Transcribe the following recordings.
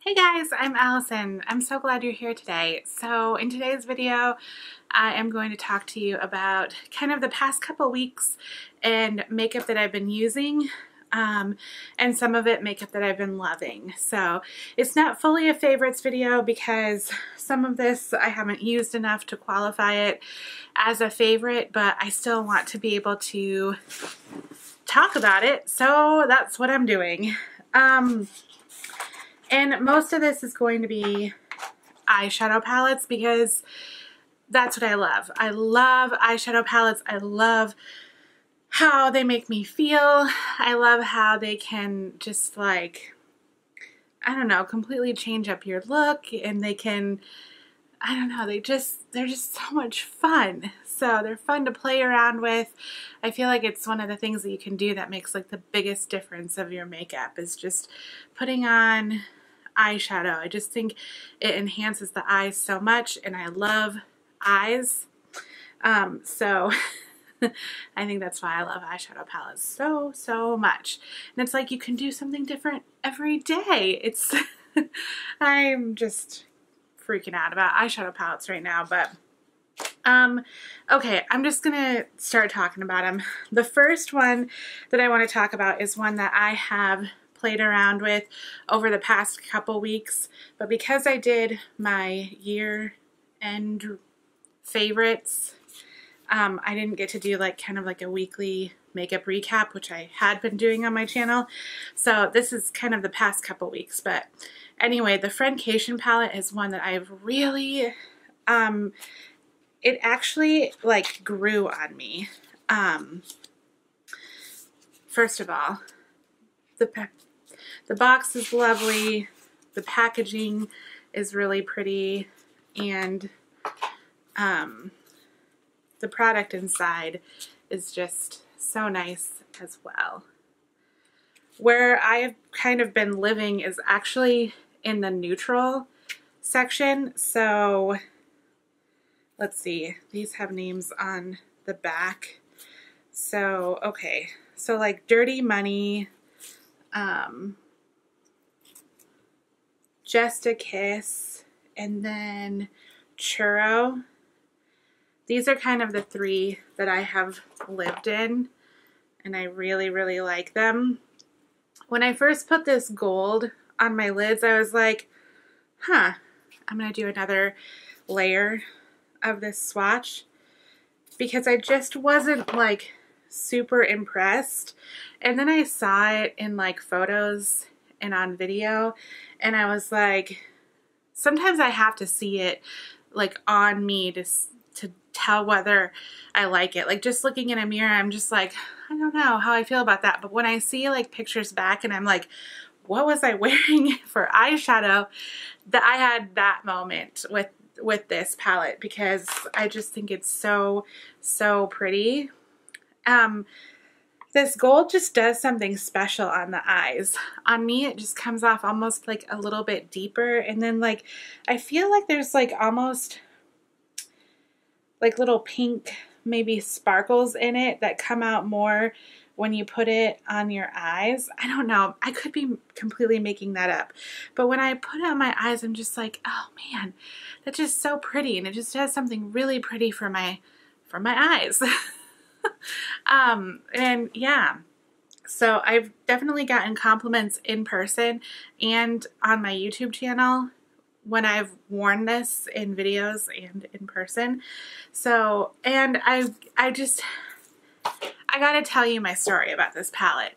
Hey guys, I'm Allison. I'm so glad you're here today. So in today's video, I am going to talk to you about kind of the past couple weeks and makeup that I've been using, and some of it makeup that I've been loving. So it's not fully a favorites video because some of this I haven't used enough to qualify it as a favorite, but I still want to be able to talk about it. So that's what I'm doing. And most of this is going to be eyeshadow palettes because that's what I love. I love eyeshadow palettes. I love how they make me feel. I love how they can just, like, I don't know, completely change up your look, and they can, I don't know, they're just so much fun. So they're fun to play around with. I feel like it's one of the things that you can do that makes like the biggest difference of your makeup is just putting on eyeshadow. I just think it enhances the eyes so much, and I love eyes. So I think that's why I love eyeshadow palettes so much. And it's like you can do something different every day. It's I'm just freaking out about eyeshadow palettes right now, but okay, I'm just gonna start talking about them. The first one that I want to talk about is one that I have played around with over the past couple weeks, but because I did my year-end favorites, I didn't get to do like kind of like a weekly makeup recap, which I had been doing on my channel. So this is kind of the past couple weeks, but anyway, the Friendcation palette is one that I've really, it actually like grew on me. First of all, the box is lovely, the packaging is really pretty, and the product inside is just so nice as well. Where I've kind of been living is actually in the neutral section. So let's see, these have names on the back. So, okay, so like Dirty Money, Just a Kiss, and then Churro. These are kind of the three that I have lived in, and I really like them. When I first put this gold on my lids, I was like, huh, I'm gonna do another layer of this swatch because I just wasn't like super impressed. And then I saw it in like photos and on video, and I was like, sometimes I have to see it like on me to tell whether I like it. Like just looking in a mirror, I'm just like, I don't know how I feel about that. But when I see like pictures back and I'm like, what was I wearing for eyeshadow? That I had that moment with this palette because I just think it's so pretty. This gold just does something special on the eyes. On me, it just comes off almost like a little bit deeper, and then like I feel like there's like almost like little pink maybe sparkles in it that come out more when you put it on your eyes. I don't know. I could be completely making that up. But when I put it on my eyes, I'm just like, oh man, that's just so pretty. And it just does something really pretty for my eyes. And yeah, so I've definitely gotten compliments in person and on my YouTube channel when I've worn this in videos and in person. So, and I gotta tell you my story about this palette.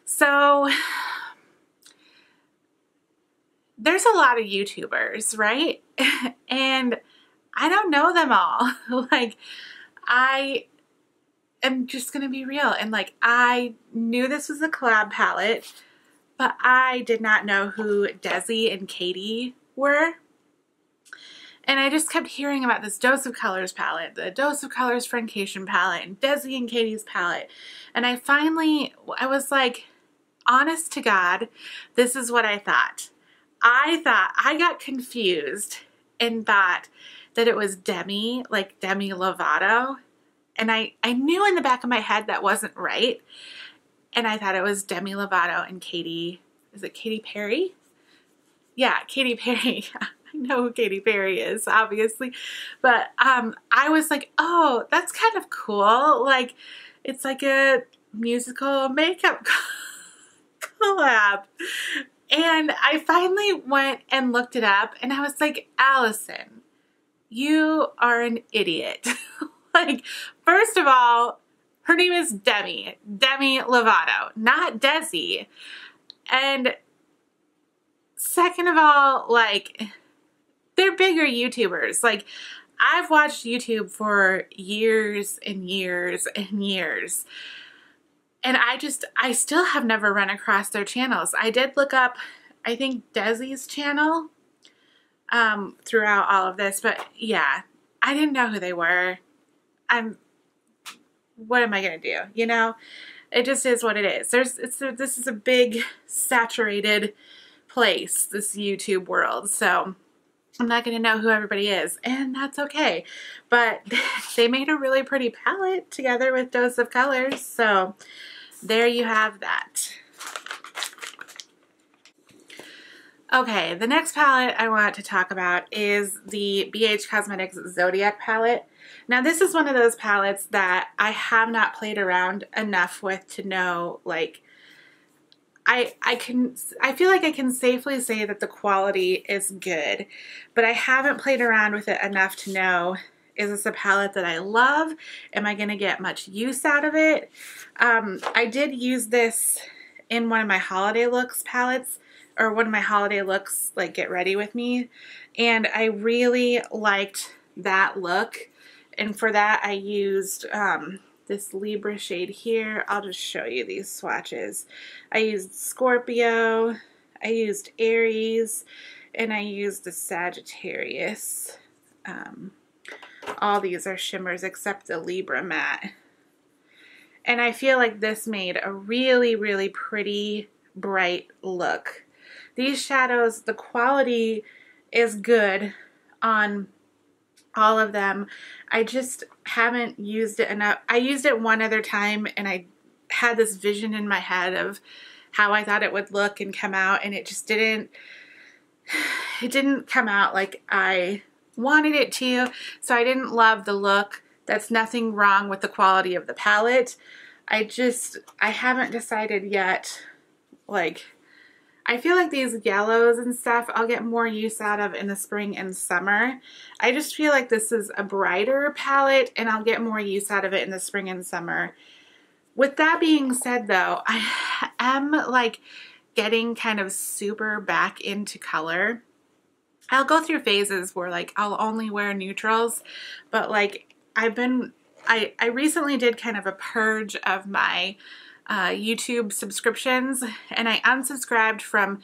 So there's a lot of YouTubers, right? And I don't know them all. Like, I am just gonna be real, and like I knew this was a collab palette, but I did not know who Desi and Katie were. And I just kept hearing about this Dose of Colors palette, the Dose of Colors Friendcation palette, and Desi and Katie's palette. And I was like, honest to God, this is what I thought. I got confused and thought that it was Demi, like Demi Lovato. And I knew in the back of my head that wasn't right. And I thought it was Demi Lovato and Katie, is it Katy Perry? yeah, Katy Perry. I know who Katy Perry is, obviously. But I was like, oh, that's kind of cool. Like, it's like a musical makeup collab. And I finally went and looked it up, and I was like, Allison, you are an idiot. Like, first of all, her name is Demi Lovato, not Desi. And second of all, like, they're bigger YouTubers. Like, I've watched YouTube for years and years and years. And I still have never run across their channels. I did look up, I think, Desi's channel throughout all of this. But yeah, I didn't know who they were. What am I going to do? You know, it just is what it is. This is a big saturated place, this YouTube world. So I'm not going to know who everybody is, and that's okay. But they made a really pretty palette together with Dose of Colors. So there you have that. Okay, the next palette I want to talk about is the BH Cosmetics Zodiac palette. Now, this is one of those palettes that I have not played around enough with to know, like, I feel like I can safely say that the quality is good, but I haven't played around with it enough to know, is this a palette that I love? Am I going to get much use out of it? I did use this in one of my holiday looks palettes, or one of my holiday looks, like Get Ready With Me, and I really liked that look. And for that, I used this Libra shade here. I'll just show you these swatches. I used Scorpio, I used Aries, and I used the Sagittarius. All these are shimmers except the Libra matte. And I feel like this made a really, really pretty, bright look. These shadows, the quality is good on all of them. I just haven't used it enough. I used it one other time, and I had this vision in my head of how I thought it would look and come out, and it just didn't come out like I wanted it to. So I didn't love the look. That's nothing wrong with the quality of the palette. I haven't decided yet. Like, I feel like these yellows and stuff I'll get more use out of in the spring and summer. I just feel like this is a brighter palette, and I'll get more use out of it in the spring and summer. With that being said, though, I am like getting kind of super back into color. I'll go through phases where, like, I'll only wear neutrals, but like I recently did kind of a purge of my YouTube subscriptions, and I unsubscribed from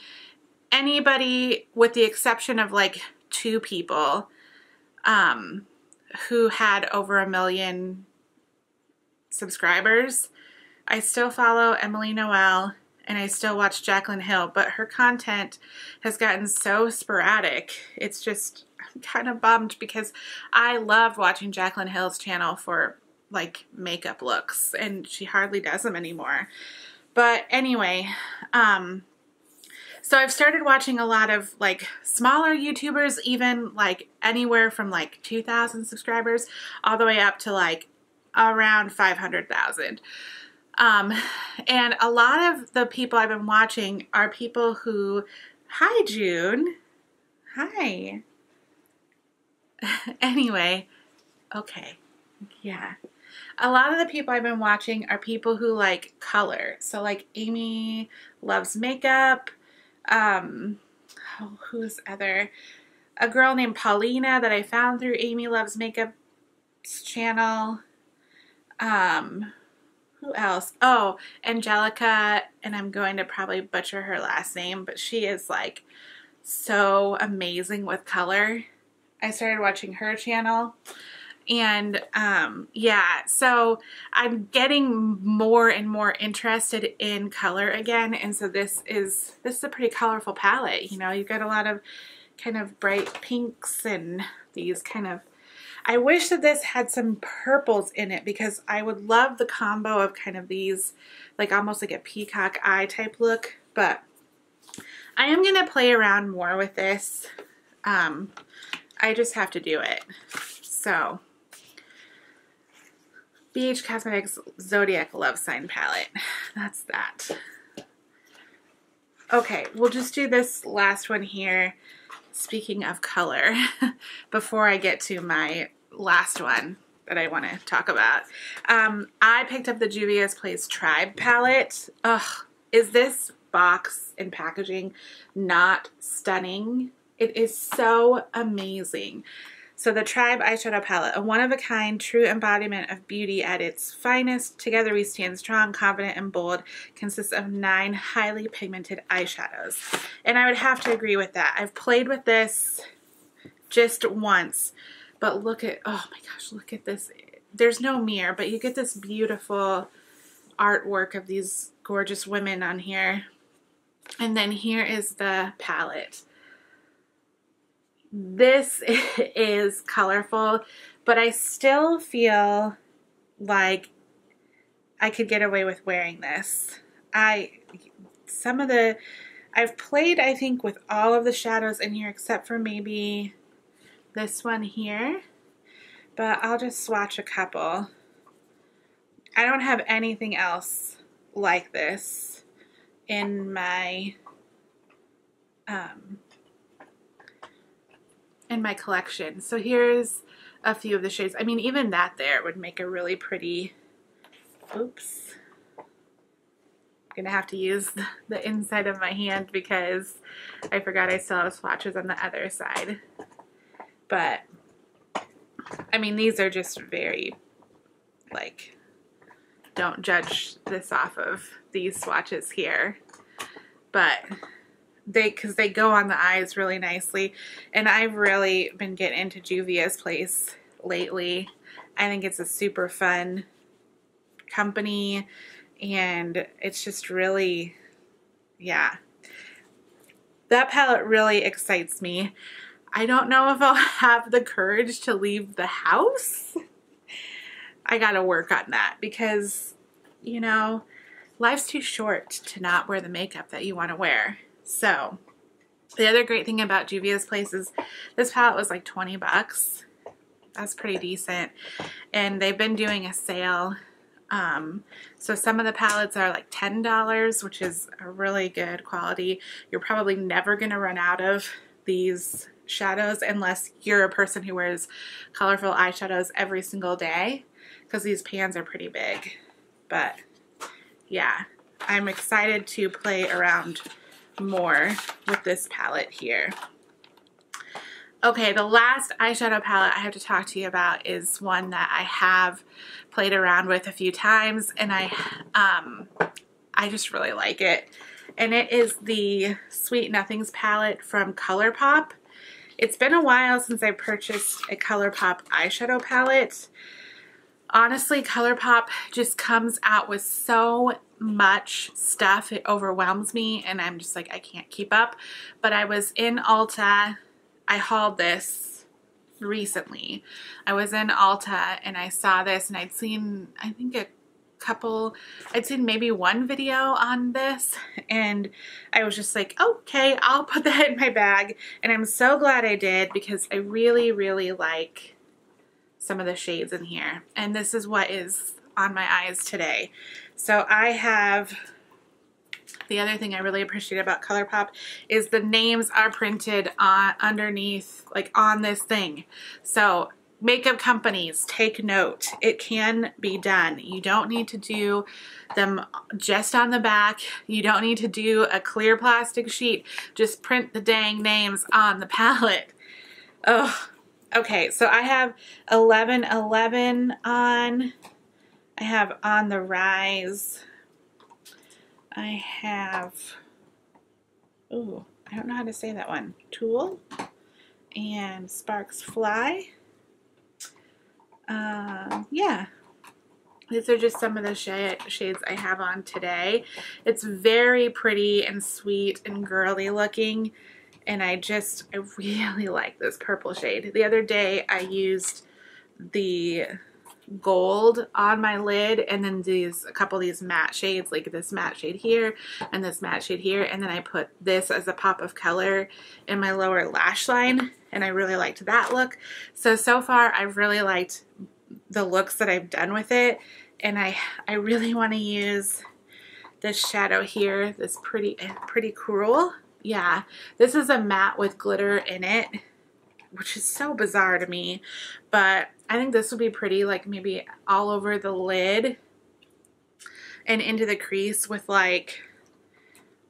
anybody with the exception of like 2 people who had over 1 million subscribers. I still follow Emily Noel, and I still watch Jaclyn Hill, but her content has gotten so sporadic. It's just, I'm kind of bummed because I loved watching Jaclyn Hill's channel for like makeup looks, and she hardly does them anymore. But anyway, so I've started watching a lot of like smaller YouTubers, even like anywhere from like 2,000 subscribers all the way up to like around 500,000. And a lot of the people I've been watching are people who, hi June, hi. Anyway, okay, yeah. A lot of the people I've been watching are people who like color. So like Amy Loves Makeup, who's other? A girl named Paulina that I found through Amy Loves Makeup's channel. Who else? Oh, Angelica, and I'm going to probably butcher her last name, but she is like so amazing with color. I started watching her channel, and yeah, so I'm getting more and more interested in color again, and so this is a pretty colorful palette. You know, you've got a lot of kind of bright pinks and these kind of, I wish that this had some purples in it, because I would love the combo of kind of these, like almost like a peacock eye type look, but I am going to play around more with this. I just have to do it. So, BH Cosmetics Zodiac Love Sign Palette. That's that. Okay, we'll just do this last one here. Speaking of color, before I get to my last one that I want to talk about. I picked up the Juvias Place Tribe palette. Ugh, is this box and packaging not stunning? It is so amazing. So the Tribe eyeshadow palette, a one-of-a-kind true embodiment of beauty at its finest. Together we stand strong, confident, and bold. Consists of 9 highly pigmented eyeshadows. And I would have to agree with that. I've played with this just once, but look at, oh my gosh, look at this. There's no mirror, but you get this beautiful artwork of these gorgeous women on here. And then here is the palette. This is colorful, but I still feel like I could get away with wearing this. I've played, I think, with all of the shadows in here except for maybe this one here, but I'll just swatch a couple. I don't have anything else like this in my collection. So here's a few of the shades. I mean, even that there would make a really pretty, oops. I'm gonna have to use the inside of my hand because I forgot I still have swatches on the other side. But, I mean, these are just very, like, don't judge this off of these swatches here. But because they go on the eyes really nicely. And I've really been getting into Juvia's Place lately. I think it's a super fun company, and it's just really, yeah. That palette really excites me. I don't know if I'll have the courage to leave the house. I gotta work on that because, you know, life's too short to not wear the makeup that you want to wear. So, the other great thing about Juvia's Place is this palette was like 20 bucks. That's pretty decent. And they've been doing a sale. So some of the palettes are like $10, which is a really good quality. You're probably never going to run out of these shadows unless you're a person who wears colorful eyeshadows every single day, because these pans are pretty big. But yeah, I'm excited to play around more with this palette here. Okay, the last eyeshadow palette I have to talk to you about is one that I have played around with a few times, and I just really like it. And it is the Sweet Nothings palette from Colourpop. It's been a while since I purchased a Colourpop eyeshadow palette. Honestly, Colourpop just comes out with so much stuff. It overwhelms me, and I'm just like, I can't keep up. But I was in Ulta. I hauled this recently. I was in Ulta and I saw this, and I'd seen, I think, I'd seen maybe one video on this, and I was just like, okay, I'll put that in my bag. And I'm so glad I did, because I really, really like some of the shades in here. And this is what is on my eyes today. So I have, the other thing I really appreciate about Colourpop is the names are printed on underneath, like on this thing. So makeup companies, take note. It can be done. You don't need to do them just on the back. You don't need to do a clear plastic sheet. Just print the dang names on the palette. Oh, okay. So I have 1111 on. I have On the Rise. I have, ooh, I don't know how to say that one. Tool and Sparks Fly. Yeah, these are just some of the shades I have on today. It's very pretty and sweet and girly looking, and I really like this purple shade. The other day I used the gold on my lid, and then a couple of these matte shades, like this matte shade here and this matte shade here, and then I put this as a pop of color in my lower lash line, and I really liked that look. So far I've really liked the looks that I've done with it, and I really want to use this shadow here, this pretty cruel. Yeah, this is a matte with glitter in it, which is so bizarre to me, but I think this would be pretty, like maybe all over the lid and into the crease with like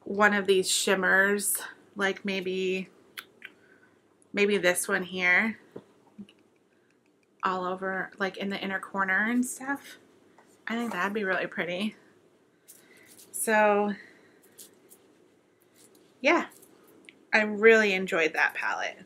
one of these shimmers, like maybe this one here, all over, like in the inner corner and stuff. I think that'd be really pretty. So yeah, I really enjoyed that palette.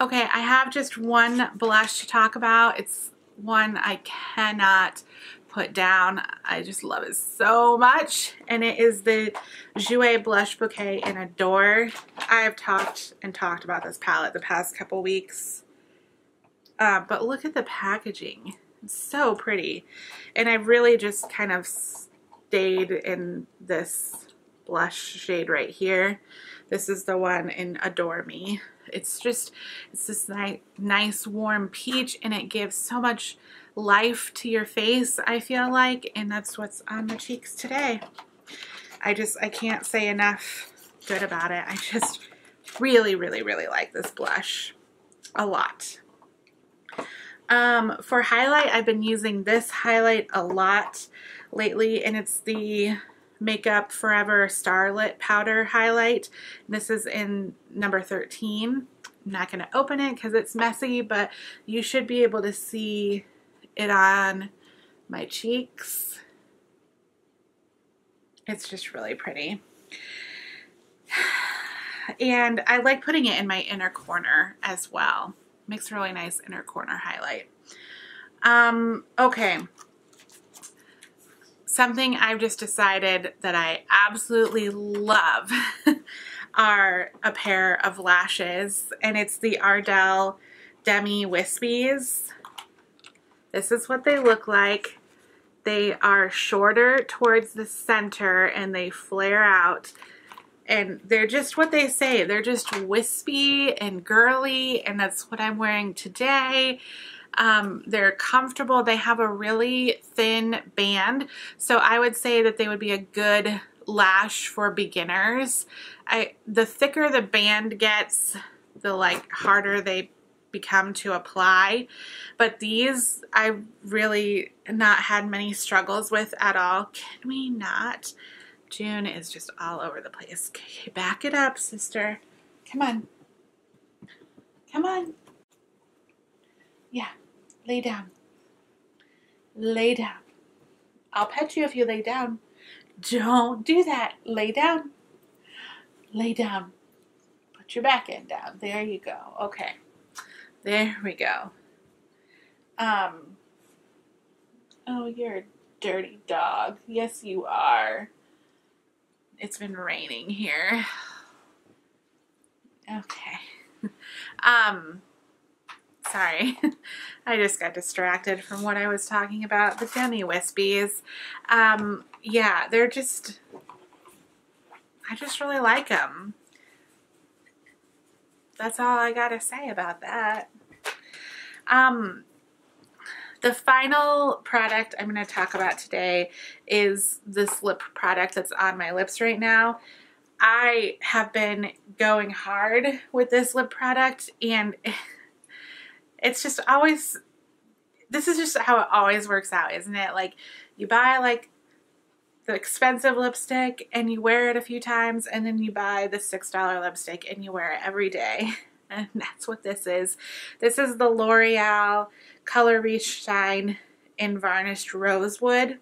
Okay, I have just one blush to talk about. It's one I cannot put down. I just love it so much, and it is the Jouer Blush Bouquet in Adore. I have talked about this palette the past couple weeks, but look at the packaging. It's so pretty, and I really just kind of stayed in this blush shade right here. This is the one in Adore Me. It's this nice warm peach, and it gives so much life to your face, I feel like, and that's what's on my cheeks today. I can't say enough good about it. I just really like this blush a lot. For highlight, I've been using this highlight a lot lately, and it's the Makeup Forever Starlit Powder Highlight. This is in number 13. I'm not going to open it because it's messy, but you should be able to see it on my cheeks. It's just really pretty. And I like putting it in my inner corner as well. Makes a really nice inner corner highlight. Okay. Something I've just decided that I absolutely love are a pair of lashes, and it's the Ardell Demi Wispies. This is what they look like. They are shorter towards the center and they flare out, and they're just what they say. They're just wispy and girly, and that's what I'm wearing today. They're comfortable. They have a really thin band, so I would say that they would be a good lash for beginners. The thicker the band gets, the harder they become to apply, but these I've really not had many struggles with at all. Can we not? June is just all over the place. Okay, back it up, sister. Come on. Come on. Yeah. Lay down. Lay down. I'll pet you if you lay down. Don't do that. Lay down. Lay down. Put your back end down. There you go. Okay. There we go. Oh, you're a dirty dog. Yes, you are. It's been raining here. Okay. Sorry. I just got distracted from what I was talking about. The Demi Wispies. Yeah, I just really like them. That's all I gotta say about that. The final product I'm going to talk about today is this lip product that's on my lips right now. I have been going hard with this lip product, and it's just always, this is just how it always works out, isn't it? Like, you buy the expensive lipstick and you wear it a few times, and then you buy the $6 lipstick and you wear it every day. And that's what this is. This is the L'Oreal Color Riche Shine in Varnished Rosewood.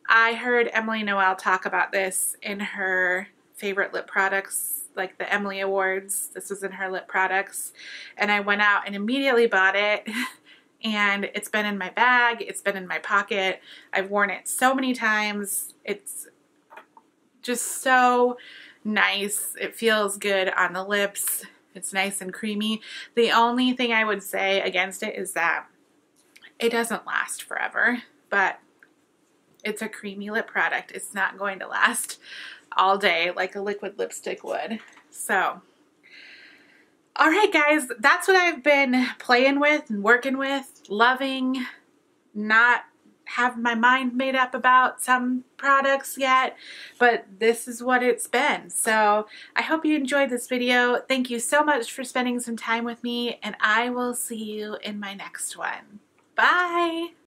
I heard Emily Noel talk about this in her favorite lip products, like the Emily Awards. This was in her lip products. And I went out and immediately bought it. And it's been in my bag. It's been in my pocket. I've worn it so many times. It's just so nice. It feels good on the lips. It's nice and creamy. The only thing I would say against it is that it doesn't last forever, but it's a creamy lip product. It's not going to last all day like a liquid lipstick would. So, all right, guys, that's what I've been playing with and working with, loving, not have my mind made up about some products yet, but this is what it's been. So I hope you enjoyed this video. Thank you so much for spending some time with me, and I will see you in my next one. Bye!